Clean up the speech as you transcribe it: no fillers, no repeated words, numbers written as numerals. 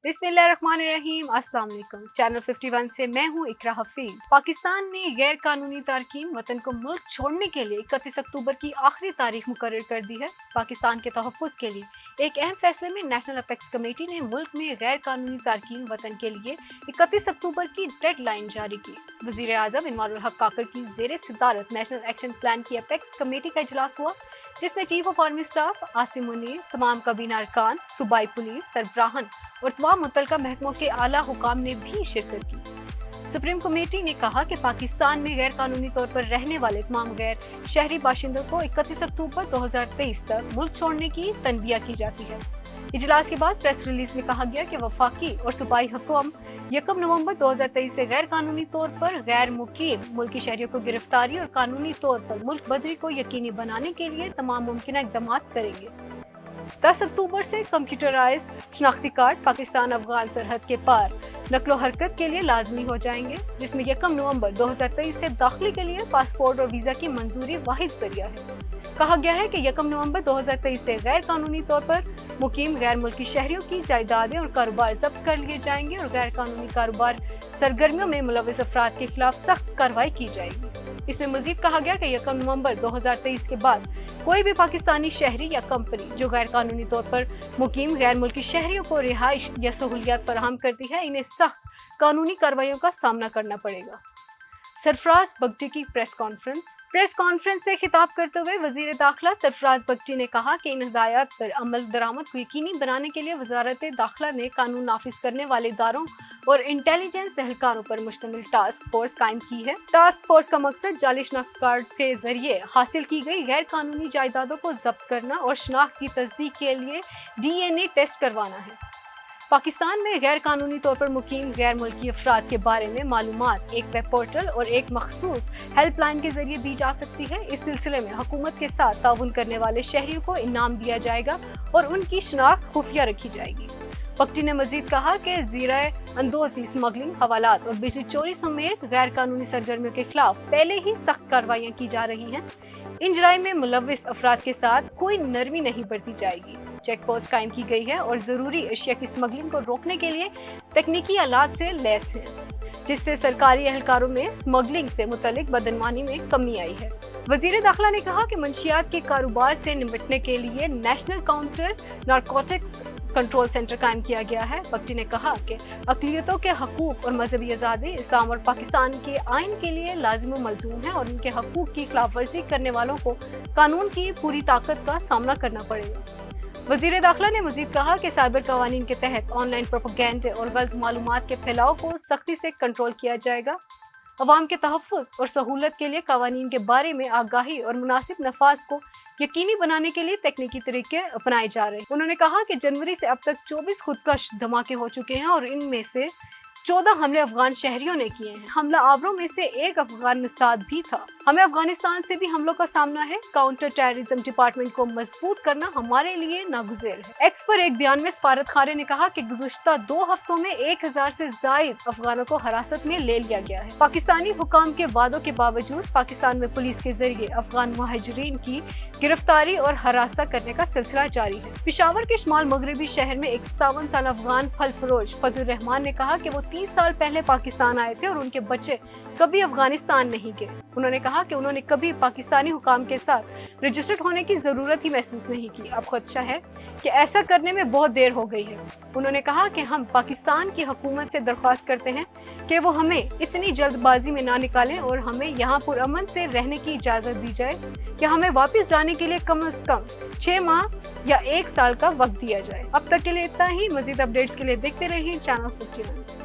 बिस्मिल्लाहिर्रहमानिर्रहीम। अस्सलाम वालेकुम। चैनल 51 से मैं हूँ इकरा हफीज। पाकिस्तान ने गैर कानूनी तारकीन वतन को मुल्क छोड़ने के लिए 31 अक्टूबर की आखिरी तारीख मुकर्रर कर दी है। पाकिस्तान के तहफ़्फ़ुज़ के लिए एक अहम फैसले में नेशनल अपेक्स कमेटी ने मुल्क में गैर कानूनी तारकीन वतन के लिए 31 अक्टूबर की डेड लाइन जारी की। वज़ीर आज़म इनवारुल हक काकड़ की ज़ेर सदारत नेशनल एक्शन प्लान की अपेक्स कमेटी का इजलास हुआ, जिसमें chief of army staff Asim Munir, तमाम काबीना अरकान, सूबाई पुलिस सरबराहन और तमाम मुतल्लिका महकमों के आला हुकाम ने भी शिरकत की। सुप्रीम कमेटी ने कहा कि पाकिस्तान में गैर कानूनी तौर पर रहने वाले तमाम गैर शहरी बाशिंदों को 31 अक्टूबर 2023 तक मुल्क छोड़ने की तनबिया की जाती है। इजलास के बाद प्रेस रिलीज में कहा गया कि वफाकी और सूबाई हुकाम 1 नवंबर 2023 से गैर कानूनी तौर पर गैर मुकीम मुल्की शहरियों को गिरफ्तारी और कानूनी तौर पर मुल्क बदरी को यकीनी बनाने के लिए तमाम मुमकिन इक़दाम करेंगे। 10 अक्टूबर से कंप्यूटराइज्ड शनाख्ती कार्ड पाकिस्तान अफगान सरहद के पार नकलो हरकत के लिए लाजमी हो जाएंगे, जिसमें 1 नवंबर 2023 से दाखिले के लिए पासपोर्ट और वीज़ा की मंजूरी वाहिद जरिया है। कहा गया है कि 1 नवंबर 2023 से गैर कानूनी तौर पर मुकीम गैर मुल्की शहरियों की जायदादें और कारोबार जब्त कर लिए जाएंगे और गैर कानूनी कारोबार सरगर्मियों में मुलविस अफराद के खिलाफ सख्त कार्रवाई की जाएगी। इसमें मजीद कहा गया कि 1 नवंबर 2023 के बाद कोई भी पाकिस्तानी शहरी या कंपनी जो गैर कानूनी तौर पर मुकीम गैर मुल्की शहरियों को रिहाइश या सहूलियात फराहम करती है, इन्हें सख्त कानूनी कार्रवाइयों का सामना करना पड़ेगा। सरफराज बगटी की प्रेस कॉन्फ्रेंस से खिताब करते हुए वजीर दाखिला सरफराज बगटी ने कहा कि इन हिदायत पर अमल दरामद को यकीनी बनाने के लिए वजारत दाखिला ने कानून नाफिज करने वाले इदारों और इंटेलिजेंस एहलकारों पर मुश्तमिल टास्क फोर्स कायम की है। टास्क फोर्स का मकसद जाली शनाख्त कार्ड के जरिए हासिल की गई गैर कानूनी जायदादों को जब्त करना और शनाख्त की तस्दीक के लिए DNA टेस्ट करवाना है। पाकिस्तान में गैर कानूनी तौर पर मुकीम गैर मुल्की अफराद के बारे में मालूमात एक वेब पोर्टल और एक मखसूस हेल्पलाइन के जरिए दी जा सकती है। इस सिलसिले में हुकूमत के साथ ताउन करने वाले शहरियों को इनाम दिया जाएगा और उनकी शनाख्त खुफिया रखी जाएगी। बगटी ने मजीद कहा कि ज़ीरा अंदोज़ी, स्मगलिंग, हवालात और बिजली चोरी समेत गैर कानूनी सरगर्मियों के खिलाफ पहले ही सख्त कार्रवाइयाँ की जा रही हैं। इन जराइम में मुलविस अफराद के साथ कोई नरमी नहीं बरती जाएगी। चेक पोस्ट कायम की गई है और ज़रूरी अशिया की स्मगलिंग को रोकने के लिए तकनीकी आलात से लैस है, जिससे सरकारी एहलकारों में स्मगलिंग से मुतल्लिक बदनवानी में कमी आई है। वजीर दाखिला ने कहा कि मंशियात के कारोबार से निपटने के लिए national counter narcotics control centre कायम किया गया है। बगटी ने कहा कि अक़लियतों के हकूक़ और मजहबी आज़ादी इस्लाम और पाकिस्तान के आइन के लिए लाजिम व मलज़ूम है और उनके हकूक़ की खिलाफ वर्जी करने वालों को कानून की पूरी ताकत का सामना करना पड़ेगा। वज़ीर दाखिला ने मजीद कहा कि साइबर कवानीन के तहत ऑनलाइन प्रोपेगेंडे और गलत मालूमात के फैलाव को सख्ती से कंट्रोल किया जाएगा। अवाम के तहफ़्फ़ुज़ और सहूलत के लिए कवानीन के बारे में आगाही और मुनासिब नफाज को यकीनी बनाने के लिए तकनीकी तरीके अपनाए जा रहे हैं। उन्होंने कहा कि जनवरी से अब तक 24 खुदकश धमाके हो चुके हैं और इनमें से 14 हमले अफगान शहरियों ने किए हैं। हमला आवरों में से एक अफगान निसाद भी था। हमें अफगानिस्तान से भी हमलों का सामना है। काउंटर टेररिज्म डिपार्टमेंट को मजबूत करना हमारे लिए नागुज़ेर है। एक्स पर एक बयान में सफारत खाने ने कहा कि गुज़श्ता 2 हफ्तों में 1000 से ज़ायद अफगानों को हिरासत में ले लिया गया है। पाकिस्तानी हुकाम के वादों के बावजूद पाकिस्तान में पुलिस के जरिए अफगान मुहाजिरीन की गिरफ्तारी और हरासा करने का सिलसिला जारी है। पेशावर के शुमाल मगरबी शहर में एक 57 साल अफगान फल फरोश फजल रहमान ने कहा कि वो 30 साल पहले पाकिस्तान आए थे और उनके बच्चे कभी अफगानिस्तान नहीं गए। उन्होंने कहा कि उन्होंने कभी पाकिस्तानी हुकाम के साथ रजिस्टर्ड होने की ज़रूरत ही महसूस नहीं की। अब खदशा है कि ऐसा करने में बहुत देर हो गई है। उन्होंने कहा कि हम पाकिस्तान की हुकूमत से दरख्वास्त करते हैं कि वो हमें इतनी जल्दबाजी में ना निकालें और हमें यहाँ पुरअमन से रहने की इजाज़त दी जाए कि हमें वापस जाने के लिए कम से कम 6 माह या 1 साल का वक्त दिया जाए। अब तक के लिए इतना ही। मज़ीद अपडेट्स के लिए देखते रहिए चैनल 51।